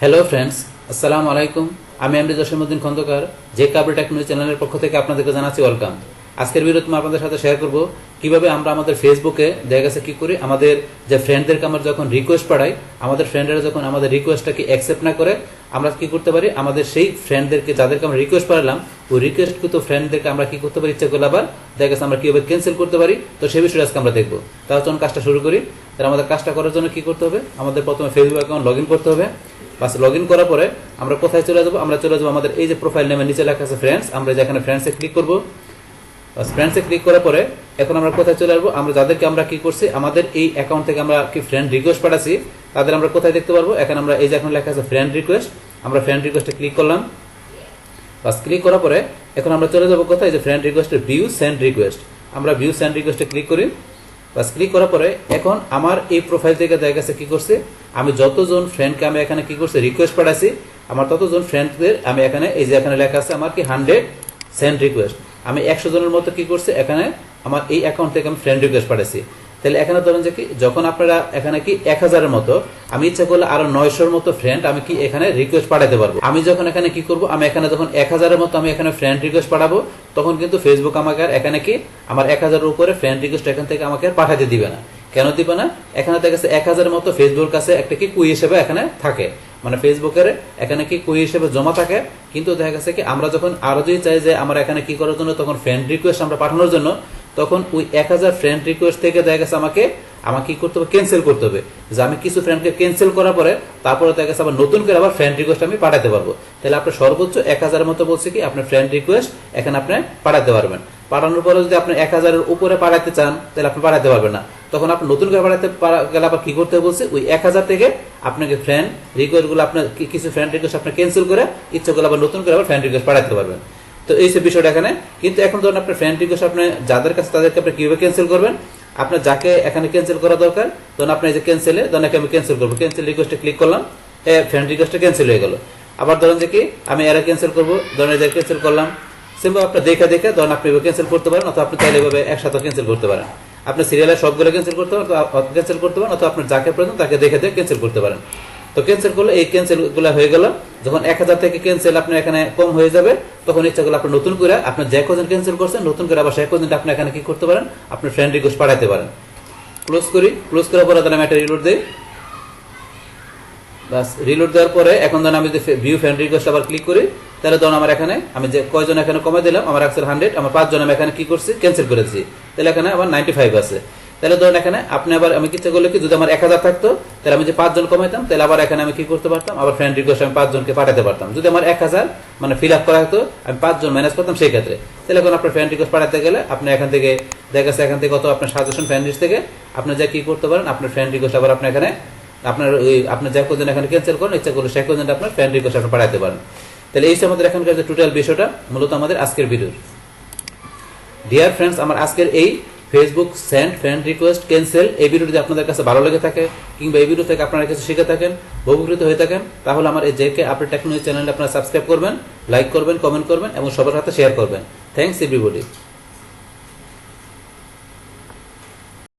Hello friends, আসসালামু আলাইকুম। আমি এমডি জসিমউদ্দিন খন্দকার, যে কাবলি টেকনোলজি চ্যানেলের পক্ষ থেকে আপনাদেরকে জানাচ্ছি ওয়েলকাম। আজকের ভিডিওতে আমি আপনাদের সাথে শেয়ার করব কিভাবে আমরা আমাদের ফেসবুকে দেখা গেছে কি করি, আমাদের যে ফ্রেন্ডদেরকে আমরা যখন রিকোয়েস্ট পাঠাই, আমাদের ফ্রেন্ডরা যখন আমাদের রিকোয়েস্টটাকে অ্যাকসেপ্ট না করে, আমরা কি করতে পারি, আমাদের সেই ফ্রেন্ডদেরকে যাদেরকে আমরা রিকোয়েস্ট পাঠালাম ওই রিকোয়েস্টকৃত ফ্রেন্ডদেরকে আমরা কি করতে পারি, ইচ্ছা করলে আবার দেখা গেছে আমরা কিভাবে ক্যান্সেল করতে পারি। তো সেই বিষয়ে আজকে আমরা দেখবো। তাহলে চলুন কাজটা শুরু করি। তাহলে আমাদের কাজটা করার জন্য কি করতে হবে, আমাদের প্রথমে ফেসবুক অ্যাকাউন্ট লগ ইন করতে হবে। বাস লগ ইন করার পরে আমরা কোথায় চলে যাবো, আমরা চলে যাবো আমাদের এই যে প্রোফাইল নেমের নিচে লেখা আছে ফ্রেন্ডস, আমরা যেখানে ফ্রেন্ডসে ক্লিক করবো। বাস ফ্রেন্ডসে ক্লিক করার পরে এখন আমরা কোথায় চলে আসবো, আমরা যাদেরকে আমরা কি করছি আমাদের এই অ্যাকাউন্ট থেকে আমরা কি ফ্রেন্ড রিকোয়েস্ট পাঠাচ্ছি তাদের আমরা কোথায় দেখতে পারবো। এখানে আমরা এই যে এখন লেখা আছে ফ্রেন্ড রিকোয়েস্ট, আমরা ফ্রেন্ড রিকোয়েস্টে ক্লিক করলাম। বাস ক্লিক করার পরে এখন আমরা চলে যাবো কোথায়, যে ফ্রেন্ড রিকোয়েস্টের ভিউ সেন্ড রিকোয়েস্ট, আমরা ভিউ সেন্ড রিকোয়েস্টে ক্লিক করি। বাস ক্লিক করার পরে এখন আমার এই প্রোফাইল থেকে দেখা গেছে কি করছে, আমি যতজন ফ্রেন্ডকে আমি এখানে কি করছি রিকোয়েস্ট পাঠাইছি, আমার ততজন ফ্রেন্ডদের আমি এখানে এই যে এখানে লেখা আছে আমার কি 100 সেন্ড রিকোয়েস্ট, আমি 100 জনের মতো কি করছি এখানে আমার এই অ্যাকাউন্ট থেকে আমি ফ্রেন্ড রিকোয়েস্ট পাঠাইছি। তাহলে এখানে ধরেন যে কি যখন আপনারা এখানে কি 1000-এর মতো, আমি ইচ্ছা করলে আরো 900-র মতো ফ্রেন্ড আমি কি এখানে রিকোয়েস্ট পাঠাতে পারবো। আমি যখন এখানে কি করবো, আমি এখানে যখন 1000-এর মতো আমি এখানে ফ্রেন্ড রিকোয়েস্ট পাঠাবো, তখন কিন্তু ফেসবুক আমাকে আর এখানে কি আমার 1000-এর উপরে ফ্রেন্ড রিকোয়েস্ট এখান থেকে আমাকে পাঠাতে দিবে না। কেন দিবে না, এখানে দেখা গেছে 1000-এর মতো ফেসবুকের কাছে একটা কি কুই হিসেবে এখানে থাকে, মানে ফেসবুকের এখানে কি কুই হিসেবে জমা থাকে। কিন্তু দেখা গেছে কি আমরা যখন আরো যদি চাই যে আমরা এখানে কি করার জন্য, তখন ফ্রেন্ড রিকোয়েস্ট আমরা পাঠানোর জন্য, তখন ওই 1000 ফ্রেন্ড রিকোয়েস্ট থেকে দেখা গেছে আমাকে কি করতে হবে, ক্যান্সেল করতে হবে। যে আমি কিছু ফ্রেন্ডকে ক্যান্সেল করার পরে তারপরে দেখা গেছে আবার নতুন করে আবার ফ্রেন্ড রিকোয়েস্ট আমি পাঠাতে পারবো। তাহলে আপনার সর্বোচ্চ 1000-এর মতো বলছে কি আপনার ফ্রেন্ড রিকোয়েস্ট এখানে আপনি পাঠাতে পারবেন। পাঠানোর পরে যদি আপনি 1000-এর উপরে পাঠাতে চান তাহলে আপনি পাঠাতে পারবেন না। তখন আপনি নতুন করে পাঠাতে গেলে আবার কি করতে বলছে, ওই 1000 থেকে আপনাকে ফ্রেন্ড রিকোয়েস্ট গুলো আপনার কিছু ফ্রেন্ড রিকোয়েস্ট আপনি ক্যান্সেল করে ইচ্ছা করলে আবার নতুন করে আবার ফ্রেন্ড রিকোয়েস্ট পাঠাতে পারবেন। তো এই সব বিষয়টা এখানে। কিন্তু এখন ধরুন আপনার ফ্রেন্ড রিকোয়েস্ট আপনি যাদের কাছে তাদেরকে আপনি কিভাবে ক্যান্সেল করবেন, আপনার যাকে এখানে ক্যান্সেল করা দরকার, তখন আপনি এই যে ক্যান্সেলে ধরেন আমি ক্যান্সেল করবো, ক্যান্সেল রিকোয়েস্টে ক্লিক করলাম, ফ্রেন্ড রিকোয়েস্টটা ক্যান্সেল হয়ে গেল। আবার ধরেন যে কি আমি এরা ক্যান্সেল করবো, ধরেন এই যে ক্যান্সেল করলাম, সিম্পল আপনার দেখে দেখে ধরেন আপনি ক্যান্সেল করতে পারেন, অথবা আপনি চাইলে এভাবে একসাথে ক্যান্সেল করতে পারেন। আপনি সিরিয়ালে সবগুলো ক্যান্সেল করতে পারেন, অথবা আপনার যাকে প্রয়োজন তাকে দেখে দেখে ক্যান্সেল করতে পারেন। তো ক্যান্সেল করলে এই ক্যান্সেল গুলো হয়ে গেল। যখন 1000 থেকে ক্যান্সেল আপনার এখানে কম হয়ে যাবে, তখন ইচ্ছা করলে আপনি নতুন করে আপনার যে কজন ক্যান্সেল করছেন নতুন করে আবার সে কজন আপনি এখানে কি করতে পারেন, আপনার ফ্রেন্ড রিকোয়েস্ট পাঠাতে পারেন। ক্লোজ করি, ক্লোজ করার পরে আমি একটা রিলোড দিই। বাস রিলোড দেওয়ার পরে এখন ধরেন আমি যদি ভিউ ফ্রেন্ড রিকোয়েস্ট আবার ক্লিক করি, তাহলে ধরুন আমার এখানে আমি যে কয়জন এখানে কমে দিলাম, আমার অ্যাকচুয়াল 100, আমার 5 জন আমি এখানে কি করছি ক্যান্সেল করেছি, তাহলে এখানে আবার 95 আছে। তাহলে ধরুন এখানে আপনি আবার আমি ইচ্ছা করলে কি যদি আমার 1000 থাকতো, তাহলে আমি যে 5 জন কমাইতাম, তাহলে আবার এখানে আমি কি করতে পারতাম, আবার ফ্রেন্ড রিকোয়েস্ট আমি 5 জনকে পাঠাতে পারতাম। যদি আমার 1000 মানে ফিল আপ করা হতো, আমি 5 জন ম্যানেজ করতাম সেই ক্ষেত্রে। তাহলে এখন আপনার ফ্রেন্ড রিকোয়েস্ট পাঠাতে গেলে আপনি এখান থেকে দেখা গেছে এখান থেকে কত আপনার সাজেশন ফ্রেন্ড লিস্ট থেকে আপনি যা কি করতে পারেন, আপনার ফ্রেন্ড রিকোয়েস্ট আবার আপনি এখানে আপনার ওই আপনার যে কজন এখানে ক্যান্সেল করেন ইচ্ছা করলে সে কজন আপনার ফ্রেন্ড রিকোয়েস্ট আপনি পাঠাতে পারেন। তাহলে এই আমাদের এখানকার যে টোটাল বিষয়টা মূলত আমাদের আজকের ভিডিওর। ডিয়ার ফ্রেন্ডস, আমার আজকের এই Facebook send friend request cancel এই ভিডিও যদি আপনাদের কাছে ভালো লেগে থাকে, কিংবা এই ভিডিও থেকে আপনারা কিছু শিখে থাকেন, উপকৃত হয়ে থাকেন, তাহলে আমার এই জেকে আপডেট টেকনোলজি চ্যানেলটা আপনারা সাবস্ক্রাইব করবেন, লাইক করবেন, কমেন্ট করবেন এবং সবার সাথে শেয়ার করবেন। Thanks everybody.